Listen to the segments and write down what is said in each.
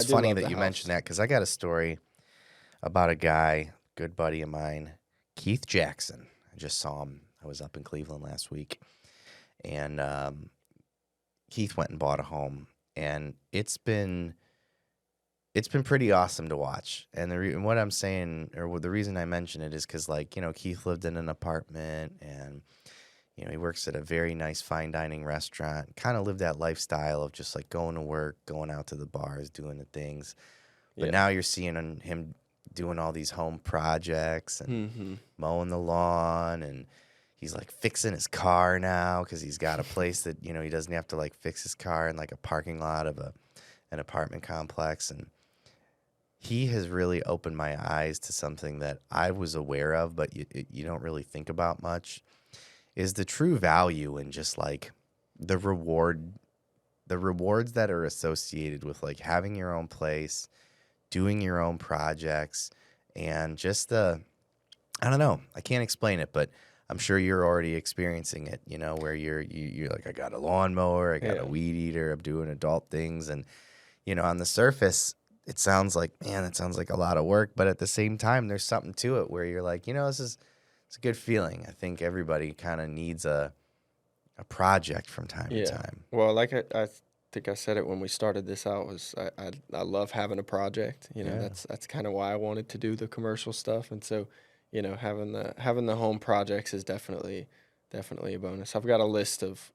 funny love that the you house. mentioned that because I got a story about a guy, good buddy of mine, Keith Jackson. I just saw him. I was up in Cleveland last week, and Keith went and bought a home, and it's been pretty awesome to watch. And what I'm saying, or the reason I mention it, is because, like, Keith lived in an apartment, and he works at a very nice fine dining restaurant. Kind of lived that lifestyle of just like going to work, going out to the bars, doing the things. But Yeah. now you're seeing him doing all these home projects and mowing the lawn, and he's like fixing his car now because he's got a place that he doesn't have to like fix his car in like a parking lot of an apartment complex. And he has really opened my eyes to something that I was aware of, but you don't really think about much, is the true value in just like the rewards that are associated with like having your own place, doing your own projects, and just I don't know, I can't explain it, but I'm sure you're already experiencing it, where you're like, I got a lawnmower, I got a weed eater, I'm doing adult things. And, on the surface, it sounds like, man, it sounds like a lot of work. But at the same time, there's something to it where you're like, it's a good feeling. I think everybody kind of needs a project from time to time. Well, like I think I said it when we started this out, was I love having a project. That's kind of why I wanted to do the commercial stuff. And so, having the home projects is definitely a bonus. I've got a list of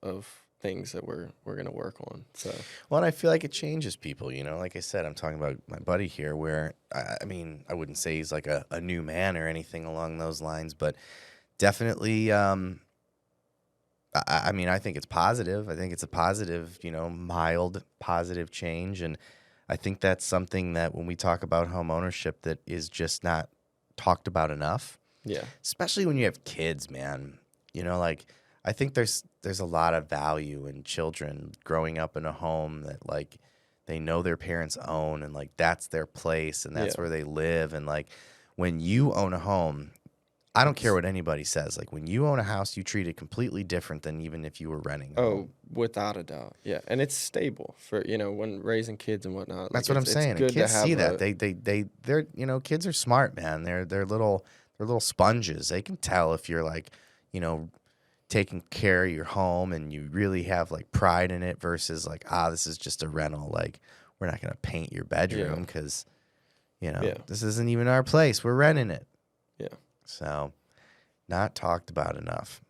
things that we're gonna work on. So, well, and I feel like it changes people. Like I said, I'm talking about my buddy here, where I mean, I wouldn't say he's like a new man or anything along those lines, but definitely. I mean, I think it's positive. I think it's a positive, mild positive change. And I think that's something that when we talk about home ownership, that is just not talked about enough. Yeah. Especially when you have kids, man. Like, I think there's a lot of value in children growing up in a home that, like, they know their parents own, and like that's their place and that's where they live. And like when you own a home, I don't care what anybody says. Like, when you own a house, you treat it completely different than even if you were renting a home. Without a doubt. Yeah. And it's stable for, when raising kids and whatnot. That's what I'm saying. And kids see that. They're kids are smart, man. They're little sponges. They can tell if you're like, taking care of your home and you really have like pride in it versus like, this is just a rental. Like, we're not going to paint your bedroom because, this isn't even our place. We're renting it. Yeah. So, not talked about enough.